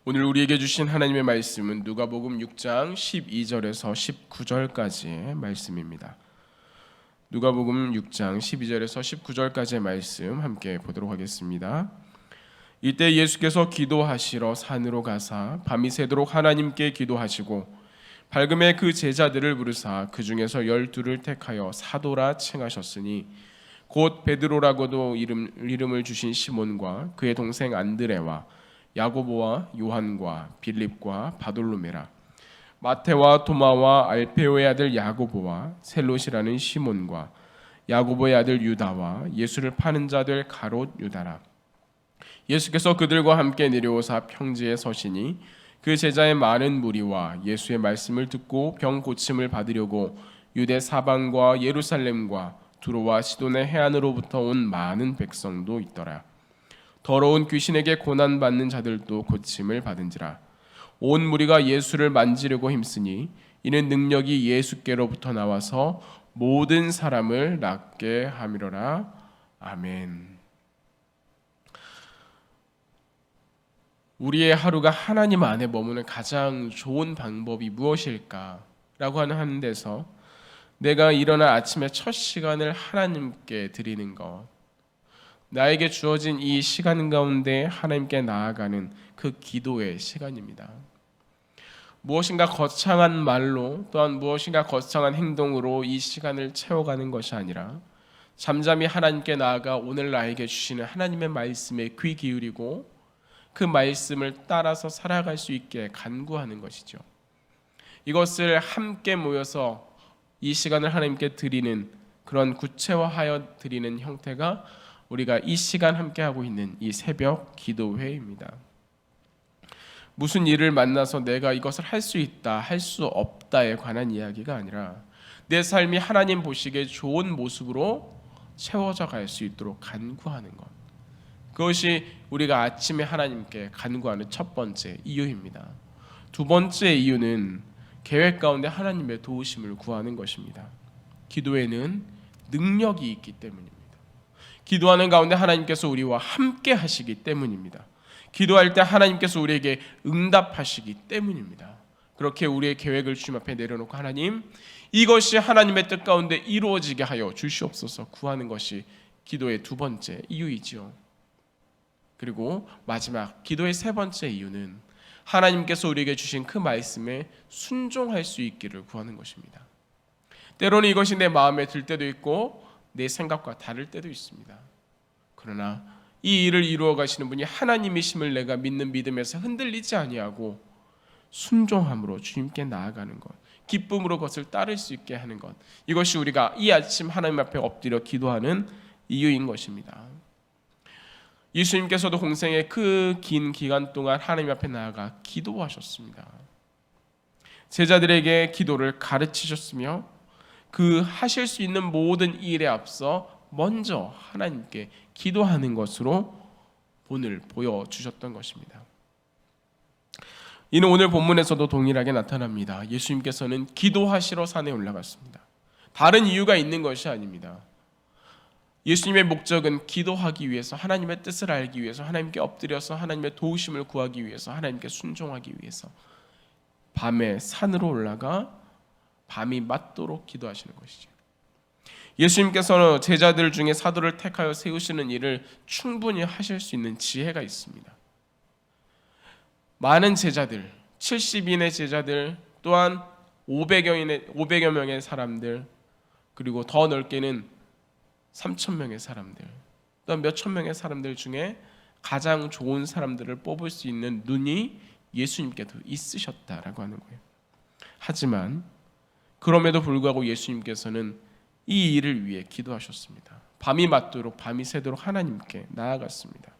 오늘 우리에게 주신 하나님의 말씀은 누가복음 6장 12절에서 19절까지의 말씀입니다. 누가복음 6장 12절에서 19절까지의 말씀 함께 보도록 하겠습니다. 이때 예수께서 기도하시러 산으로 가사 밤이 새도록 하나님께 기도하시고 밝음에 그 제자들을 부르사 그 중에서 12를 택하여 사도라 칭하셨으니 곧 베드로라고도 이름을 주신 시몬과 그의 동생 안드레와 야고보와 요한과 빌립과 바돌로메라, 마테와 도마와 알페오의 아들 야고보와 셀롯이라는 시몬과 야고보의 아들 유다와 예수를 파는 자들 가롯 유다라. 예수께서 그들과 함께 내려오사 평지에 서시니 그 제자의 많은 무리와 예수의 말씀을 듣고 병 고침을 받으려고 유대 사방과 예루살렘과 두로와 시돈의 해안으로부터 온 많은 백성도 있더라. 더러운 귀신에게 고난받는 자들도 고침을 받은지라. 온 무리가 예수를 만지려고 힘쓰니 이는 능력이 예수께로부터 나와서 모든 사람을 낫게 함이로라. 아멘. 우리의 하루가 하나님 안에 머무는 가장 좋은 방법이 무엇일까라고 하는 데서 내가 일어나 아침에 첫 시간을 하나님께 드리는 것, 나에게 주어진 이 시간 가운데 하나님께 나아가는 그 기도의 시간입니다. 무엇인가 거창한 말로 또한 무엇인가 거창한 행동으로 이 시간을 채워가는 것이 아니라 잠잠히 하나님께 나아가 오늘 나에게 주시는 하나님의 말씀에 귀 기울이고 그 말씀을 따라서 살아갈 수 있게 간구하는 것이죠. 이것을 함께 모여서 이 시간을 하나님께 드리는 그런 구체화하여 드리는 형태가 우리가 이 시간 함께 하고 있는 이 새벽 기도회입니다. 무슨 일을 만나서 내가 이것을 할 수 있다, 할 수 없다에 관한 이야기가 아니라 내 삶이 하나님 보시기에 좋은 모습으로 채워져 갈 수 있도록 간구하는 것. 그것이 우리가 아침에 하나님께 간구하는 첫 번째 이유입니다. 두 번째 이유는 계획 가운데 하나님의 도우심을 구하는 것입니다. 기도에는 능력이 있기 때문입니다. 기도하는 가운데 하나님께서 우리와 함께 하시기 때문입니다. 기도할 때 하나님께서 우리에게 응답하시기 때문입니다. 그렇게 우리의 계획을 주님 앞에 내려놓고 하나님, 이것이 하나님의 뜻 가운데 이루어지게 하여 주시옵소서 구하는 것이 기도의 두 번째 이유이지요. 그리고 마지막 기도의 세 번째 이유는 하나님께서 우리에게 주신 그 말씀에 순종할 수 있기를 구하는 것입니다. 때로는 이것이 내 마음에 들 때도 있고 내 생각과 다를 때도 있습니다. 그러나 이 일을 이루어 가시는 분이 하나님이심을 내가 믿는 믿음에서 흔들리지 아니하고 순종함으로 주님께 나아가는 것, 기쁨으로 그것을 따를 수 있게 하는 것, 이것이 우리가 이 아침 하나님 앞에 엎드려 기도하는 이유인 것입니다. 예수님께서도 공생의 그 긴 기간 동안 하나님 앞에 나아가 기도하셨습니다. 제자들에게 기도를 가르치셨으며 그 하실 수 있는 모든 일에 앞서 먼저 하나님께 기도하는 것으로 본을 보여주셨던 것입니다. 이는 오늘 본문에서도 동일하게 나타납니다. 예수님께서는 기도하시러 산에 올라갔습니다. 다른 이유가 있는 것이 아닙니다. 예수님의 목적은 기도하기 위해서, 하나님의 뜻을 알기 위해서, 하나님께 엎드려서 하나님의 도우심을 구하기 위해서, 하나님께 순종하기 위해서 밤에 산으로 올라가 밤이 맞도록 기도하시는 것이죠. 예수님께서는 제자들 중에 사도를 택하여 세우시는 일을 충분히 하실 수 있는 지혜가 있습니다. 많은 제자들, 70인의 제자들, 또한 500여 명의 사람들, 그리고 더 넓게는 3,000명의 사람들, 또한 몇천 명의 사람들 중에 가장 좋은 사람들을 뽑을 수 있는 눈이 예수님께도 있으셨다라고 하는 거예요. 하지만 그럼에도 불구하고 예수님께서는 이 일을 위해 기도하셨습니다. 밤이 맞도록, 밤이 새도록 하나님께 나아갔습니다.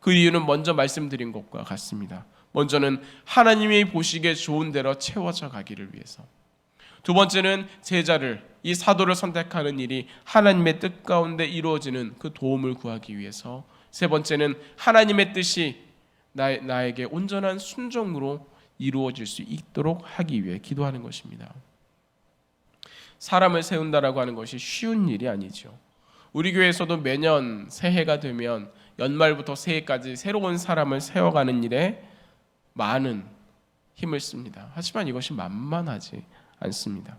그 이유는 먼저 말씀드린 것과 같습니다. 먼저는 하나님이 보시기에 좋은 대로 채워져 가기를 위해서, 두 번째는 제자를, 이 사도를 선택하는 일이 하나님의 뜻 가운데 이루어지는 그 도움을 구하기 위해서, 세 번째는 하나님의 뜻이 나에게 온전한 순종으로 이루어질 수 있도록 하기 위해 기도하는 것입니다. 사람을 세운다라고 하는 것이 쉬운 일이 아니죠. 우리 교회에서도 매년 새해가 되면 연말부터 새해까지 새로운 사람을 세워가는 일에 많은 힘을 씁니다. 하지만 이것이 만만하지 않습니다.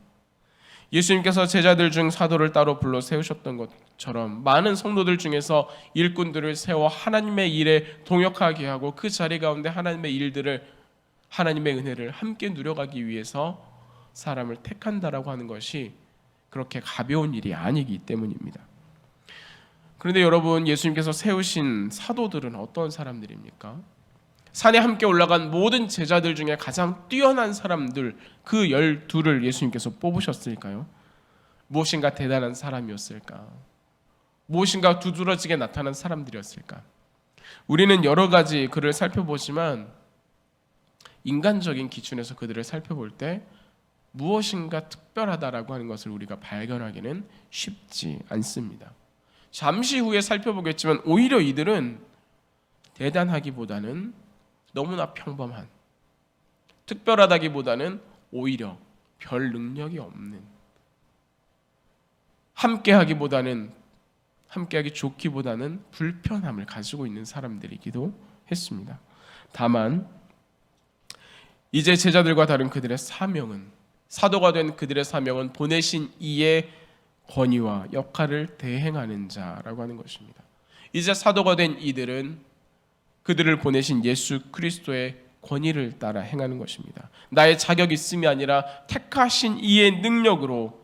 예수님께서 제자들 중 사도를 따로 불러 세우셨던 것처럼 많은 성도들 중에서 일꾼들을 세워 하나님의 일에 동역하게 하고 그 자리 가운데 하나님의 일들을, 하나님의 은혜를 함께 누려가기 위해서 사람을 택한다라고 하는 것이 그렇게 가벼운 일이 아니기 때문입니다. 그런데 여러분, 예수님께서 세우신 사도들은 어떤 사람들입니까? 산에 함께 올라간 모든 제자들 중에 가장 뛰어난 사람들, 그 12를 예수님께서 뽑으셨을까요? 무엇인가 대단한 사람이었을까? 무엇인가 두드러지게 나타난 사람들이었을까? 우리는 여러 가지 그를 살펴보지만 인간적인 기준에서 그들을 살펴볼 때 무엇인가 특별하다라고 하는 것을 우리가 발견하기는 쉽지 않습니다. 잠시 후에 살펴보겠지만 오히려 이들은 대단하기보다는 너무나 평범한, 특별하다기보다는 오히려 별 능력이 없는, 함께하기 좋기보다는 불편함을 가지고 있는 사람들이기도 했습니다. 다만 이제 제자들과 다른 그들의 사명은, 사도가 된 그들의 사명은 보내신 이의 권위와 역할을 대행하는 자라고 하는 것입니다. 이제 사도가 된 이들은 그들을 보내신 예수 그리스도의 권위를 따라 행하는 것입니다. 나의 자격이 있음이 아니라 택하신 이의 능력으로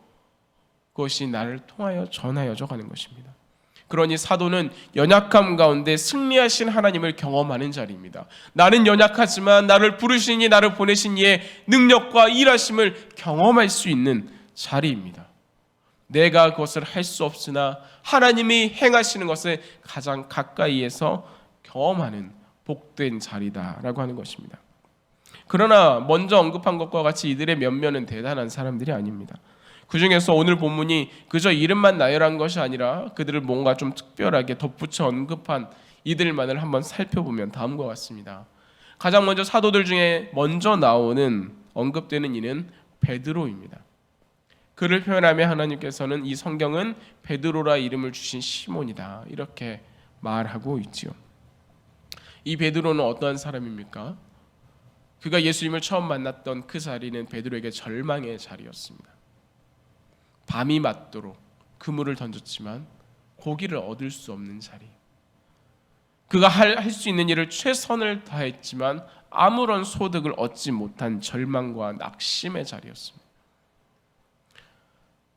그것이 나를 통하여 전하여져 가는 것입니다. 그러니 사도는 연약함 가운데 승리하신 하나님을 경험하는 자리입니다. 나는 연약하지만 나를 부르신 이, 나를 보내신 이의 능력과 일하심을 경험할 수 있는 자리입니다. 내가 그것을 할 수 없으나 하나님이 행하시는 것을 가장 가까이에서 경험하는 복된 자리다라고 하는 것입니다. 그러나 먼저 언급한 것과 같이 이들의 면면은 대단한 사람들이 아닙니다. 그 중에서 오늘 본문이 그저 이름만 나열한 것이 아니라 그들을 뭔가 좀 특별하게 덧붙여 언급한 이들만을 한번 살펴보면 다음과 같습니다. 가장 먼저 사도들 중에 먼저 나오는, 언급되는 이는 베드로입니다. 그를 표현하며 하나님께서는 이 성경은 베드로라 이름을 주신 시몬이다, 이렇게 말하고 있지요. 이 베드로는 어떠한 사람입니까? 그가 예수님을 처음 만났던 그 자리는 베드로에게 절망의 자리였습니다. 밤이 맞도록 그물을 던졌지만 고기를 얻을 수 없는 자리. 그가 할 수 있는 일을 최선을 다했지만 아무런 소득을 얻지 못한 절망과 낙심의 자리였습니다.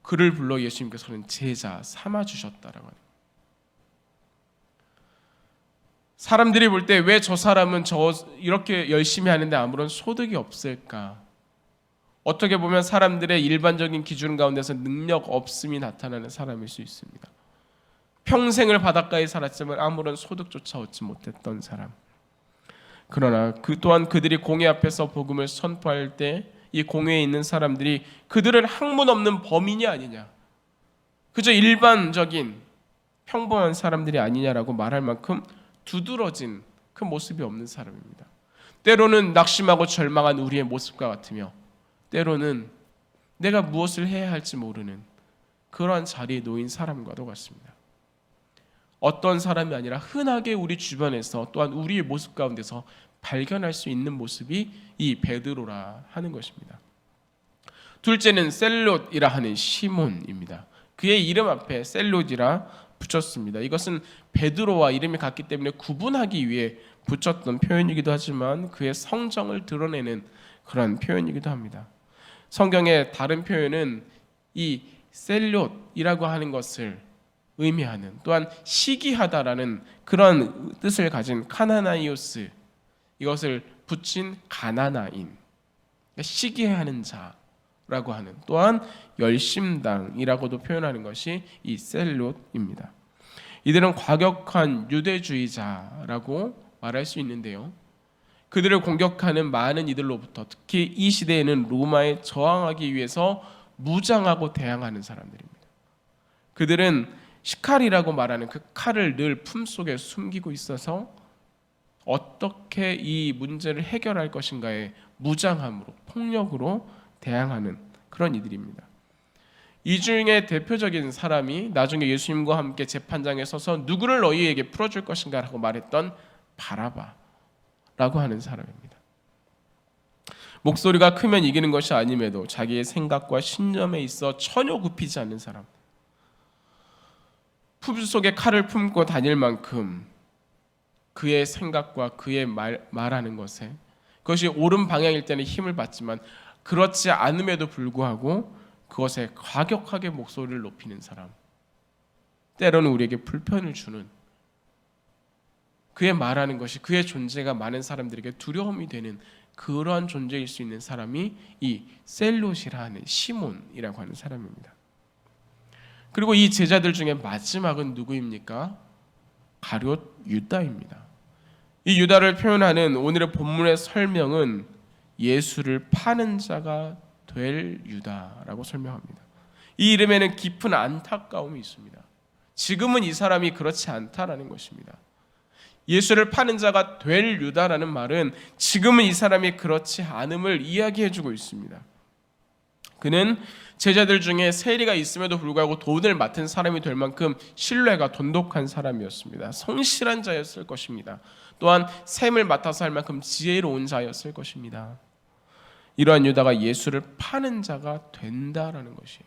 그를 불러 예수님께서는 제자 삼아 주셨다라고 합니다. 사람들이 볼 때 왜 저 사람은 이렇게 열심히 하는데 아무런 소득이 없을까? 어떻게 보면 사람들의 일반적인 기준 가운데서 능력 없음이 나타나는 사람일 수 있습니다. 평생을 바닷가에 살았지만 아무런 소득조차 얻지 못했던 사람. 그러나 그 또한 그들이 공회 앞에서 복음을 선포할 때 이 공회에 있는 사람들이 그들은 학문 없는 범인이 아니냐, 그저 일반적인 평범한 사람들이 아니냐라고 말할 만큼 두드러진 그 모습이 없는 사람입니다. 때로는 낙심하고 절망한 우리의 모습과 같으며 때로는 내가 무엇을 해야 할지 모르는 그러한 자리에 놓인 사람과도 같습니다. 어떤 사람이 아니라 흔하게 우리 주변에서 또한 우리의 모습 가운데서 발견할 수 있는 모습이 이 베드로라 하는 것입니다. 둘째는 셀롯이라 하는 시몬입니다. 그의 이름 앞에 셀롯이라 붙였습니다. 이것은 베드로와 이름이 같기 때문에 구분하기 위해 붙였던 표현이기도 하지만 그의 성정을 드러내는 그런 표현이기도 합니다. 성경의 다른 표현은 이 셀롯이라고 하는 것을 의미하는, 또한 시기하다라는 그런 뜻을 가진 카나나이오스, 이것을 붙인 가나나인, 시기하는 자라고 하는, 또한 열심당이라고도 표현하는 것이 이 셀롯입니다. 이들은 과격한 유대주의자라고 말할 수 있는데요, 그들을 공격하는 많은 이들로부터 특히 이 시대에는 로마에 저항하기 위해서 무장하고 대항하는 사람들입니다. 그들은 시칼이라고 말하는 그 칼을 늘 품속에 숨기고 있어서 어떻게 이 문제를 해결할 것인가에 무장함으로, 폭력으로 대항하는 그런 이들입니다. 이 중에 대표적인 사람이 나중에 예수님과 함께 재판장에 서서 누구를 너희에게 풀어줄 것인가 라고 말했던 바라바라고 하는 사람입니다. 목소리가 크면 이기는 것이 아님에도 자기의 생각과 신념에 있어 전혀 굽히지 않는 사람, 품 속에 칼을 품고 다닐 만큼 그의 생각과 그의 말하는 것에 그것이 옳은 방향일 때는 힘을 받지만 그렇지 않음에도 불구하고 그것에 과격하게 목소리를 높이는 사람, 때로는 우리에게 불편을 주는, 그의 말하는 것이, 그의 존재가 많은 사람들에게 두려움이 되는 그러한 존재일 수 있는 사람이 이 셀롯이라 하는 시몬이라고 하는 사람입니다. 그리고 이 제자들 중에 마지막은 누구입니까? 가룟 유다입니다. 이 유다를 표현하는 오늘의 본문의 설명은 예수를 파는 자가 될 유다라고 설명합니다. 이 이름에는 깊은 안타까움이 있습니다. 지금은 이 사람이 그렇지 않다라는 것입니다. 예수를 파는 자가 될 유다라는 말은 지금은 이 사람이 그렇지 않음을 이야기해주고 있습니다. 그는 제자들 중에 세리가 있음에도 불구하고 돈을 맡은 사람이 될 만큼 신뢰가 돈독한 사람이었습니다. 성실한 자였을 것입니다. 또한 셈을 맡아서 할 만큼 지혜로운 자였을 것입니다. 이러한 유다가 예수를 파는 자가 된다라는 것이에요.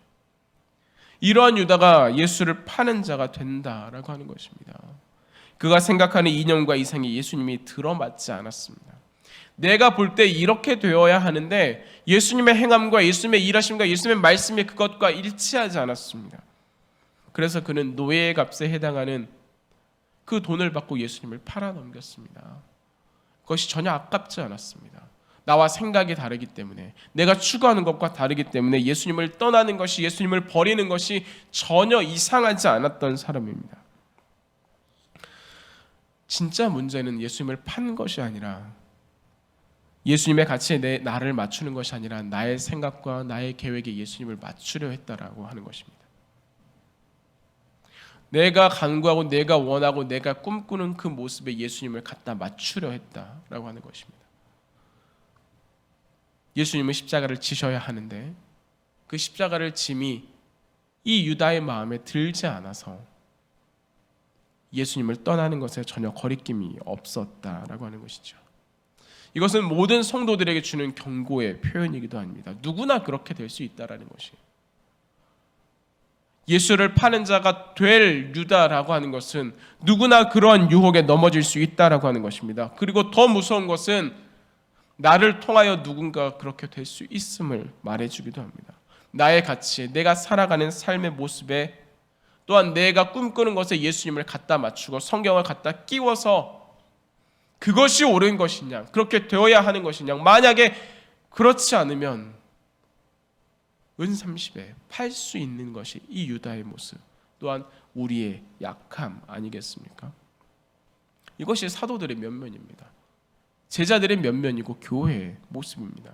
이러한 유다가 예수를 파는 자가 된다라고 하는 것입니다. 그가 생각하는 이념과 이상에 예수님이 들어맞지 않았습니다. 내가 볼 때 이렇게 되어야 하는데 예수님의 행함과 예수님의 일하심과 예수님의 말씀이 그것과 일치하지 않았습니다. 그래서 그는 노예의 값에 해당하는 그 돈을 받고 예수님을 팔아넘겼습니다. 그것이 전혀 아깝지 않았습니다. 나와 생각이 다르기 때문에, 내가 추구하는 것과 다르기 때문에 예수님을 떠나는 것이, 예수님을 버리는 것이 전혀 이상하지 않았던 사람입니다. 진짜 문제는 예수님을 판 것이 아니라, 예수님의 가치에 나를 맞추는 것이 아니라 나의 생각과 나의 계획에 예수님을 맞추려 했다라고 하는 것입니다. 내가 간구하고 내가 원하고 내가 꿈꾸는 그 모습에 예수님을 갖다 맞추려 했다라고 하는 것입니다. 예수님은 십자가를 지셔야 하는데 그 십자가를 짐이 이 유다의 마음에 들지 않아서 예수님을 떠나는 것에 전혀 거리낌이 없었다라고 하는 것이죠. 이것은 모든 성도들에게 주는 경고의 표현이기도 합니다. 누구나 그렇게 될 수 있다라는 것이에요. 예수를 파는 자가 될 유다라고 하는 것은 누구나 그러한 유혹에 넘어질 수 있다라고 하는 것입니다. 그리고 더 무서운 것은 나를 통하여 누군가 그렇게 될 수 있음을 말해주기도 합니다. 나의 가치에, 내가 살아가는 삶의 모습에, 또한 내가 꿈꾸는 것에 예수님을 갖다 맞추고 성경을 갖다 끼워서 그것이 옳은 것이냐, 그렇게 되어야 하는 것이냐, 만약에 그렇지 않으면 은30에 팔 수 있는 것이 이 유다의 모습, 또한 우리의 약함 아니겠습니까? 이것이 사도들의 면면입니다. 제자들의 면면이고 교회의 모습입니다.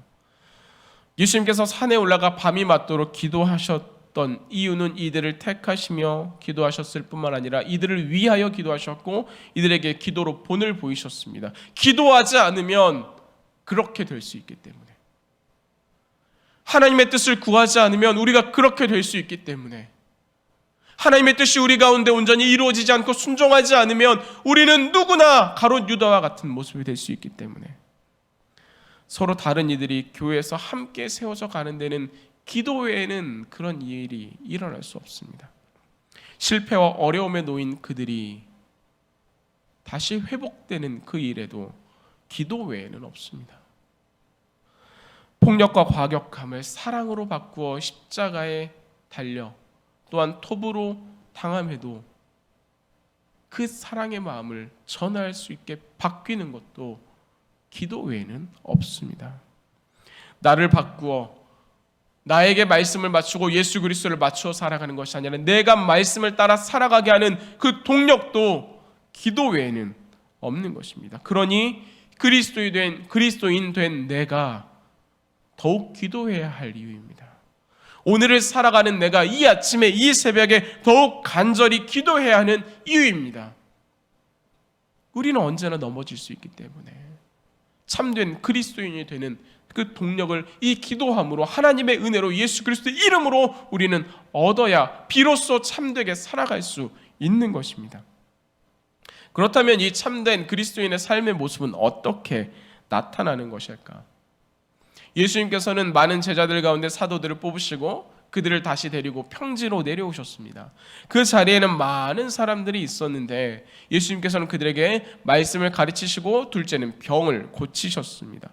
예수님께서 산에 올라가 밤이 맞도록 기도하셨던 이유는 이들을 택하시며 기도하셨을 뿐만 아니라 이들을 위하여 기도하셨고 이들에게 기도로 본을 보이셨습니다. 기도하지 않으면 그렇게 될 수 있기 때문에, 하나님의 뜻을 구하지 않으면 우리가 그렇게 될 수 있기 때문에, 하나님의 뜻이 우리 가운데 온전히 이루어지지 않고 순종하지 않으면 우리는 누구나 가룟 유다와 같은 모습이 될 수 있기 때문에, 서로 다른 이들이 교회에서 함께 세워져 가는 데는 기도 외에는 그런 일이 일어날 수 없습니다. 실패와 어려움에 놓인 그들이 다시 회복되는 그 일에도 기도 외에는 없습니다. 폭력과 과격함을 사랑으로 바꾸어 십자가에 달려 또한 톱으로 당함에도 그 사랑의 마음을 전할 수 있게 바뀌는 것도 기도 외에는 없습니다. 나를 바꾸어 나에게 말씀을 맞추고 예수 그리스도를 맞추어 살아가는 것이 아니라 내가 말씀을 따라 살아가게 하는 그 동력도 기도 외에는 없는 것입니다. 그러니 그리스도인 된 내가 더욱 기도해야 할 이유입니다. 오늘을 살아가는 내가 이 아침에 이 새벽에 더욱 간절히 기도해야 하는 이유입니다. 우리는 언제나 넘어질 수 있기 때문에 참된 그리스도인이 되는 그 동력을 이 기도함으로, 하나님의 은혜로, 예수 그리스도의 이름으로 우리는 얻어야 비로소 참되게 살아갈 수 있는 것입니다. 그렇다면 이 참된 그리스도인의 삶의 모습은 어떻게 나타나는 것일까? 예수님께서는 많은 제자들 가운데 사도들을 뽑으시고 그들을 다시 데리고 평지로 내려오셨습니다. 그 자리에는 많은 사람들이 있었는데 예수님께서는 그들에게 말씀을 가르치시고 둘째는 병을 고치셨습니다.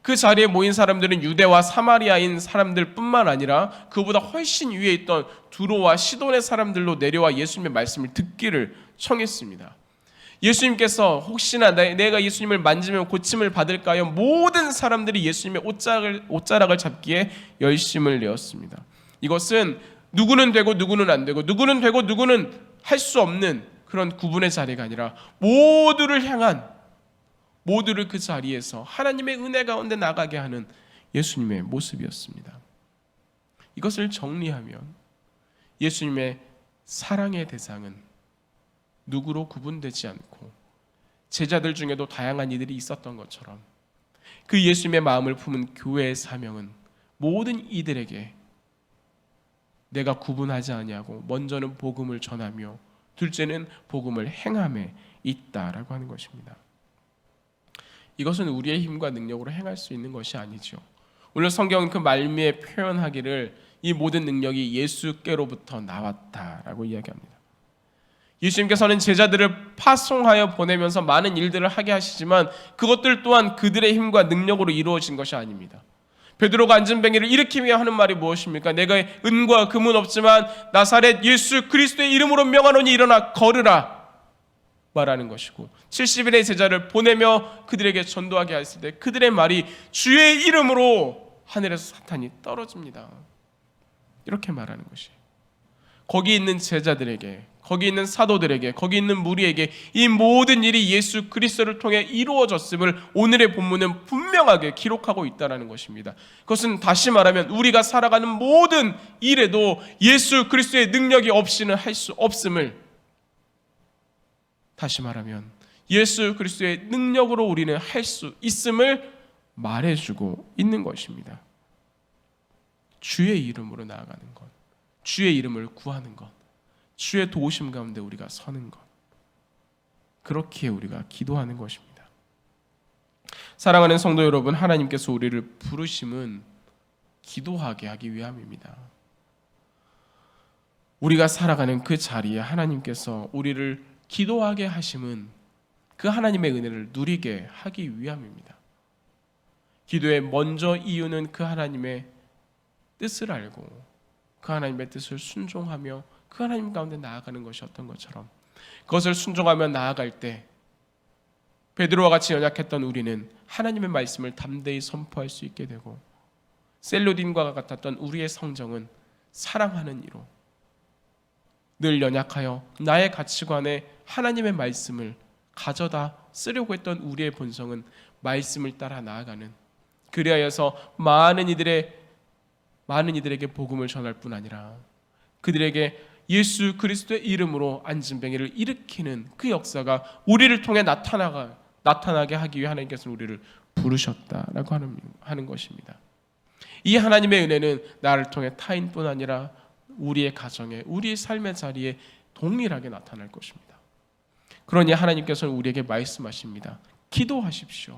그 자리에 모인 사람들은 유대와 사마리아인 사람들 뿐만 아니라 그보다 훨씬 위에 있던 두로와 시돈의 사람들로 내려와 예수님의 말씀을 듣기를 청했습니다. 예수님께서 혹시나 내가 예수님을 만지면 고침을 받을까요? 모든 사람들이 예수님의 옷자락을 잡기에 열심을 내었습니다. 이것은 누구는 되고 누구는 안 되고 누구는 되고 누구는 할 수 없는 그런 구분의 자리가 아니라 모두를 그 자리에서 하나님의 은혜 가운데 나가게 하는 예수님의 모습이었습니다. 이것을 정리하면 예수님의 사랑의 대상은 누구로 구분되지 않고 제자들 중에도 다양한 이들이 있었던 것처럼 그 예수님의 마음을 품은 교회의 사명은 모든 이들에게 내가 구분하지 아니하고 먼저는 복음을 전하며 둘째는 복음을 행함에 있다라고 하는 것입니다. 이것은 우리의 힘과 능력으로 행할 수 있는 것이 아니죠. 오늘 성경은 그 말미에 표현하기를 이 모든 능력이 예수께로부터 나왔다라고 이야기합니다. 예수님께서는 제자들을 파송하여 보내면서 많은 일들을 하게 하시지만 그것들 또한 그들의 힘과 능력으로 이루어진 것이 아닙니다. 베드로가 안전뱅이를 일으키며 하는 말이 무엇입니까? 내가 은과 금은 없지만 나사렛 예수 그리스도의 이름으로 명하노니 일어나 걸으라 말하는 것이고 70일의 제자를 보내며 그들에게 전도하게 했을 때 그들의 말이 주의 이름으로 하늘에서 사탄이 떨어집니다. 이렇게 말하는 것이에요. 거기 있는 제자들에게, 거기 있는 사도들에게, 거기 있는 무리에게 이 모든 일이 예수 그리스도를 통해 이루어졌음을 오늘의 본문은 분명하게 기록하고 있다는 것입니다. 그것은 다시 말하면 우리가 살아가는 모든 일에도 예수 그리스도의 능력이 없이는 할 수 없음을, 다시 말하면 예수 그리스도의 능력으로 우리는 할 수 있음을 말해주고 있는 것입니다. 주의 이름으로 나아가는 것, 주의 이름을 구하는 것, 주의 도우심 가운데 우리가 서는 것, 그렇게 우리가 기도하는 것입니다. 사랑하는 성도 여러분, 하나님께서 우리를 부르심은 기도하게 하기 위함입니다. 우리가 살아가는 그 자리에 하나님께서 우리를 기도하게 하심은 그 하나님의 은혜를 누리게 하기 위함입니다. 기도의 먼저 이유는 그 하나님의 뜻을 알고 그 하나님의 뜻을 순종하며 그 하나님 가운데 나아가는 것이었던 것처럼 그것을 순종하며 나아갈 때 베드로와 같이 연약했던 우리는 하나님의 말씀을 담대히 선포할 수 있게 되고 셀로딘과 같았던 우리의 성정은 사랑하는 이로 늘 연약하여 나의 가치관에 하나님의 말씀을 가져다 쓰려고 했던 우리의 본성은 말씀을 따라 나아가는, 그리하여서 많은 이들에게 복음을 전할 뿐 아니라 그들에게 예수 그리스도의 이름으로 안진뱅이를 일으키는 그 역사가 우리를 통해 나타나게 하기 위해 하나님께서 우리를 부르셨다라고 하는 것입니다. 이 하나님의 은혜는 나를 통해 타인뿐 아니라 우리의 가정에, 우리의 삶의 자리에 동일하게 나타날 것입니다. 그러니 하나님께서는 우리에게 말씀하십니다. 기도하십시오.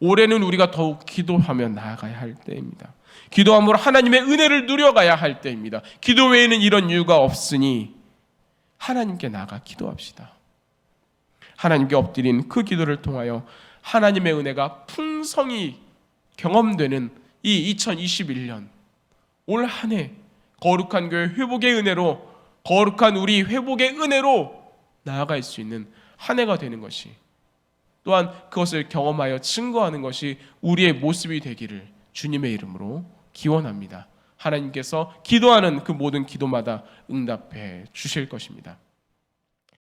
올해는 우리가 더욱 기도하며 나아가야 할 때입니다. 기도함으로 하나님의 은혜를 누려가야 할 때입니다. 기도 외에는 이런 이유가 없으니 하나님께 나아가 기도합시다. 하나님께 엎드린 그 기도를 통하여 하나님의 은혜가 풍성히 경험되는 이 2021년 올 한 해 거룩한 교회 회복의 은혜로, 거룩한 우리 회복의 은혜로 나아갈 수 있는 한 해가 되는 것이, 또한 그것을 경험하여 증거하는 것이 우리의 모습이 되기를 주님의 이름으로 기원합니다. 하나님께서 기도하는 그 모든 기도마다 응답해 주실 것입니다.